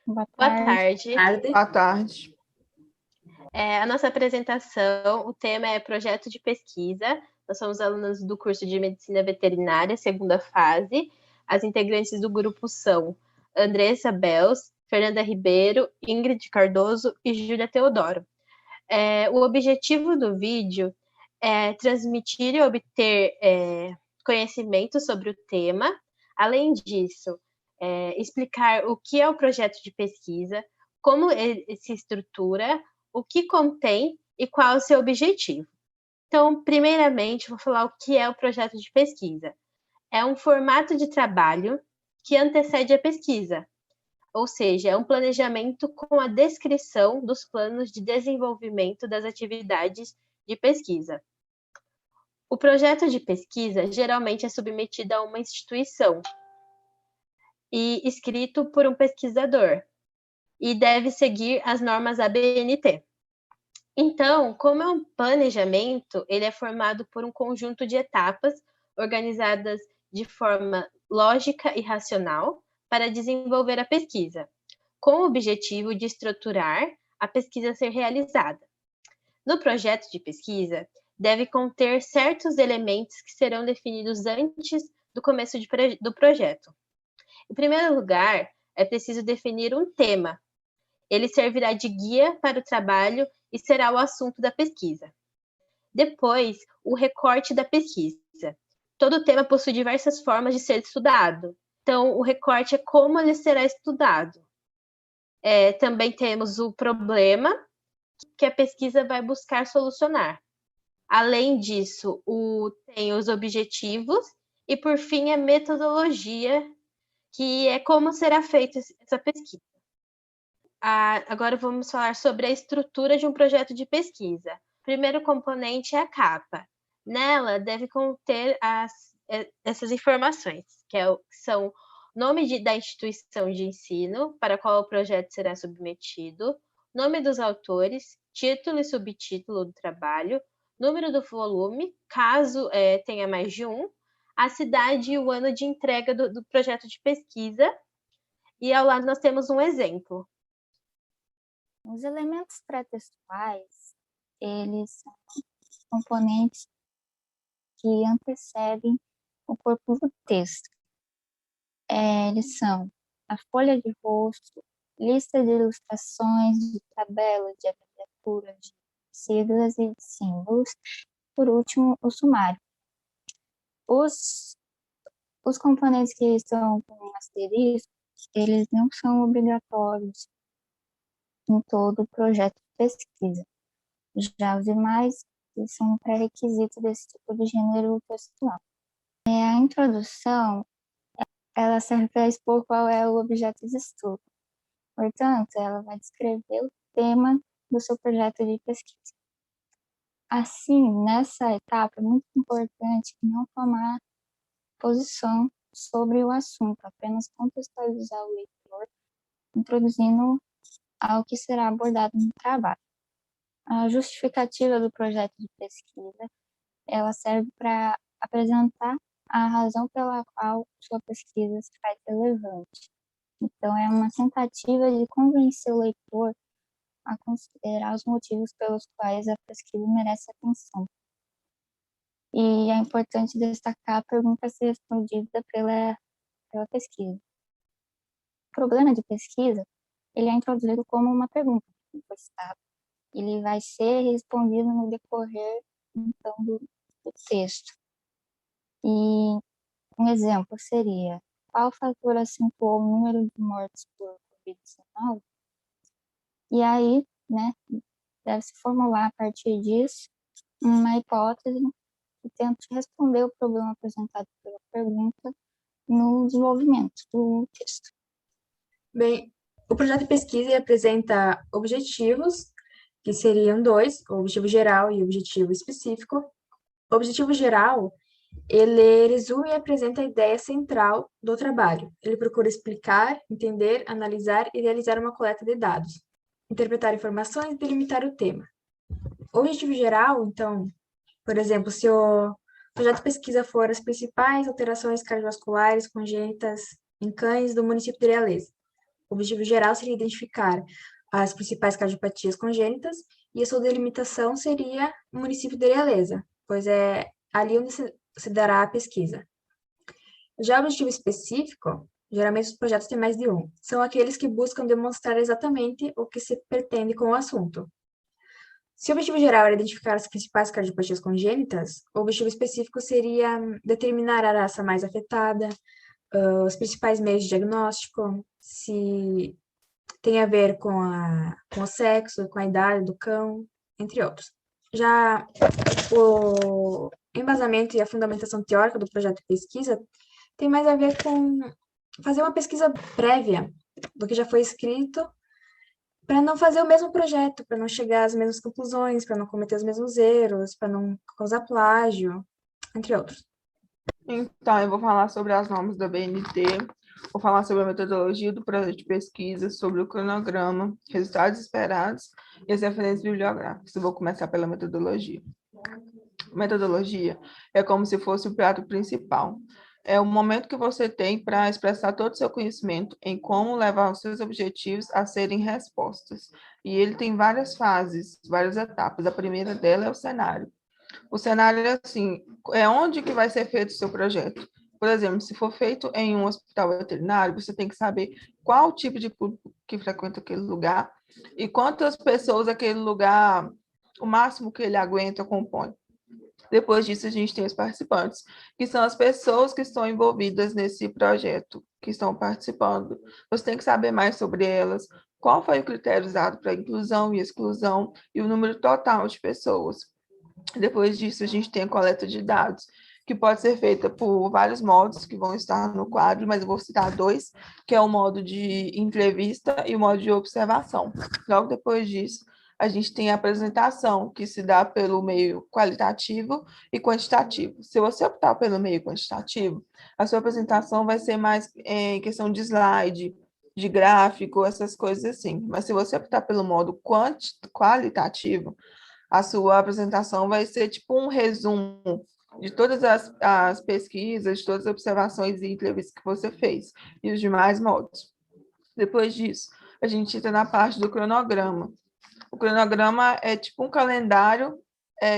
Boa Boa tarde. tarde. Boa tarde. A nossa apresentação, o tema é projeto de pesquisa. Nós somos alunos do curso de Medicina Veterinária, segunda fase. As integrantes do grupo são Andressa Bels, Fernanda Ribeiro, Ingrid Cardoso e Júlia Teodoro. O objetivo do vídeo é transmitir e obter conhecimento sobre o tema. Além disso, explicar o que é o projeto de pesquisa, como ele se estrutura, o que contém e qual é o seu objetivo. Então, primeiramente, vou falar o que é o projeto de pesquisa. É um formato de trabalho que antecede a pesquisa, ou seja, é um planejamento com a descrição dos planos de desenvolvimento das atividades de pesquisa. O projeto de pesquisa geralmente é submetido a uma instituição e escrito por um pesquisador e deve seguir as normas ABNT. Então, como é um planejamento, ele é formado por um conjunto de etapas organizadas de forma lógica e racional para desenvolver a pesquisa, com o objetivo de estruturar a pesquisa a ser realizada. No projeto de pesquisa, deve conter certos elementos que serão definidos antes do começo do projeto. Em primeiro lugar, é preciso definir um tema. Ele servirá de guia para o trabalho e será o assunto da pesquisa. Depois, o recorte da pesquisa. Todo tema possui diversas formas de ser estudado. Então, o recorte é como ele será estudado. Também temos o problema que a pesquisa vai buscar solucionar. Além disso, tem os objetivos e, por fim, a metodologia, que é como será feita essa pesquisa. Agora vamos falar sobre a estrutura de um projeto de pesquisa. O primeiro componente é a capa. Nela deve conter essas informações, são nome da instituição de ensino para a qual o projeto será submetido, nome dos autores, título e subtítulo do trabalho, número do volume, caso tenha mais de um, a cidade e o ano de entrega do projeto de pesquisa, e ao lado nós temos um exemplo. Os elementos pré-textuais, eles são componentes que antecedem o corpo do texto. Eles são a folha de rosto, lista de ilustrações, de tabelas, de abreviaturas, de siglas e de símbolos. Por último, o sumário. Os componentes que estão com asterisco, eles não são obrigatórios em todo o projeto de pesquisa. Já os demais são pré-requisitos desse tipo de gênero textual. A introdução, ela serve para expor qual é o objeto de estudo. Portanto, ela vai descrever o tema do seu projeto de pesquisa. Assim, nessa etapa, é muito importante não tomar posição sobre o assunto, apenas contextualizar o leitor, introduzindo ao que será abordado no trabalho. A justificativa do projeto de pesquisa, ela serve para apresentar a razão pela qual sua pesquisa se faz relevante. Então, é uma tentativa de convencer o leitor a considerar os motivos pelos quais a pesquisa merece atenção. E é importante destacar a pergunta a ser respondida pela pesquisa. O problema de pesquisa, ele é introduzido como uma pergunta, ele vai ser respondido no decorrer, então, do texto. E um exemplo seria: qual fator acentuou o número de mortes por Covid-19? E aí, né, deve-se formular a partir disso uma hipótese que tente responder o problema apresentado pela pergunta no desenvolvimento do texto. Bem, o projeto de pesquisa apresenta objetivos, que seriam dois, o objetivo geral e o objetivo específico. O objetivo geral, ele resume e apresenta a ideia central do trabalho. Ele procura explicar, entender, analisar e realizar uma coleta de dados, interpretar informações e delimitar o tema. O objetivo geral, então, por exemplo, se o projeto de pesquisa for as principais alterações cardiovasculares congênitas em cães do município de Realeza. O objetivo geral seria identificar as principais cardiopatias congênitas e a sua delimitação seria o município de Realeza, pois é ali onde se dará a pesquisa. Já o objetivo específico, geralmente os projetos têm mais de um, são aqueles que buscam demonstrar exatamente o que se pretende com o assunto. Se o objetivo geral era identificar as principais cardiopatias congênitas, o objetivo específico seria determinar a raça mais afetada, os principais meios de diagnóstico, se tem a ver com o sexo, com a idade do cão, entre outros. Já o embasamento e a fundamentação teórica do projeto de pesquisa tem mais a ver com fazer uma pesquisa prévia do que já foi escrito, para não fazer o mesmo projeto, para não chegar às mesmas conclusões, para não cometer os mesmos erros, para não causar plágio, entre outros. Então, eu vou falar sobre as normas da BNT, vou falar sobre a metodologia do projeto de pesquisa, sobre o cronograma, resultados esperados e as referências bibliográficas. Eu vou começar pela metodologia. Metodologia é como se fosse o prato principal. É o momento que você tem para expressar todo o seu conhecimento em como levar os seus objetivos a serem respostas. E ele tem várias fases, várias etapas. A primeira dela é o cenário. O cenário é assim, é onde que vai ser feito o seu projeto. Por exemplo, se for feito em um hospital veterinário, você tem que saber qual tipo de público que frequenta aquele lugar e quantas pessoas aquele lugar, o máximo que ele aguenta, compõe. Depois disso, a gente tem os participantes, que são as pessoas que estão envolvidas nesse projeto, que estão participando. Você tem que saber mais sobre elas, qual foi o critério usado para inclusão e exclusão e o número total de pessoas. Depois disso, a gente tem a coleta de dados, que pode ser feita por vários modos que vão estar no quadro, mas eu vou citar dois, que é o modo de entrevista e o modo de observação. Logo depois disso, a gente tem a apresentação, que se dá pelo meio qualitativo e quantitativo. Se você optar pelo meio quantitativo, a sua apresentação vai ser mais em questão de slide, de gráfico, essas coisas assim. Mas se você optar pelo modo qualitativo, a sua apresentação vai ser tipo um resumo de todas as pesquisas, de todas as observações e entrevistas que você fez, e os demais modos. Depois disso, a gente entra na parte do cronograma. O cronograma é tipo um calendário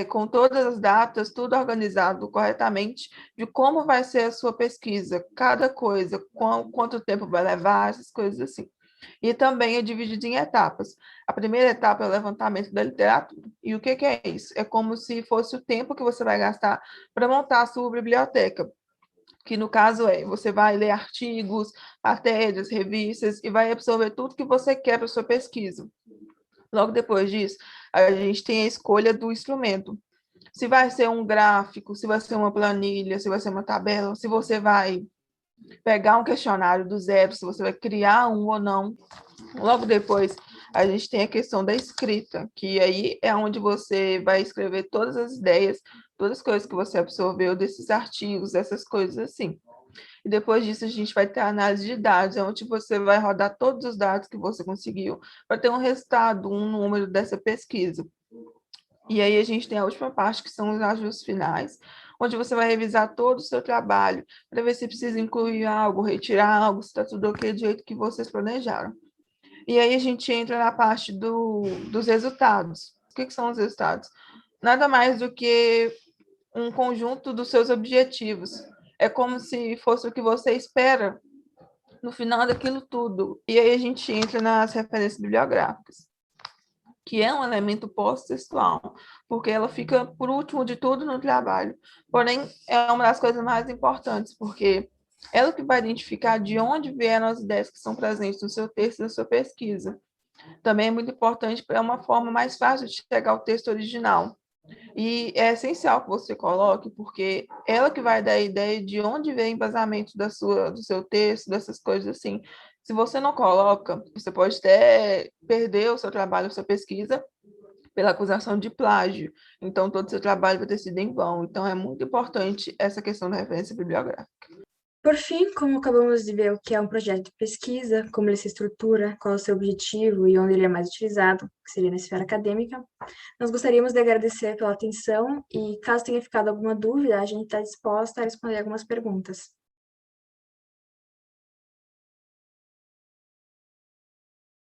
com todas as datas, tudo organizado corretamente, de como vai ser a sua pesquisa, cada coisa, quanto tempo vai levar, essas coisas assim. E também é dividido em etapas. A primeira etapa é o levantamento da literatura. E o que é isso? É como se fosse o tempo que você vai gastar para montar a sua biblioteca, que no caso você vai ler artigos, matérias, revistas, e vai absorver tudo que você quer para a sua pesquisa. Logo depois disso, a gente tem a escolha do instrumento. Se vai ser um gráfico, se vai ser uma planilha, se vai ser uma tabela, se você vai pegar um questionário do zero, se você vai criar um ou não. Logo depois, a gente tem a questão da escrita, que aí é onde você vai escrever todas as ideias, todas as coisas que você absorveu desses artigos, essas coisas assim. E depois disso, a gente vai ter a análise de dados, onde você vai rodar todos os dados que você conseguiu para ter um resultado, um número dessa pesquisa. E aí a gente tem a última parte, que são os ajustes finais, onde você vai revisar todo o seu trabalho, para ver se precisa incluir algo, retirar algo, se está tudo ok do jeito que vocês planejaram. E aí a gente entra na parte dos resultados. O que são os resultados? Nada mais do que um conjunto dos seus objetivos. É como se fosse o que você espera no final daquilo tudo. E aí a gente entra nas referências bibliográficas, que é um elemento pós-textual, porque ela fica por último de tudo no trabalho. Porém, é uma das coisas mais importantes, porque ela que vai identificar de onde vieram as ideias que são presentes no seu texto e na sua pesquisa. Também é muito importante para uma forma mais fácil de chegar ao texto original. E é essencial que você coloque, porque ela que vai dar a ideia de onde vem o embasamento do seu texto, dessas coisas assim. Se você não coloca, você pode até perder o seu trabalho, a sua pesquisa, pela acusação de plágio. Então, todo o seu trabalho vai ter sido em vão. Então, é muito importante essa questão da referência bibliográfica. Por fim, como acabamos de ver o que é um projeto de pesquisa, como ele se estrutura, qual é o seu objetivo e onde ele é mais utilizado, que seria na esfera acadêmica, nós gostaríamos de agradecer pela atenção e, caso tenha ficado alguma dúvida, a gente está disposta a responder algumas perguntas.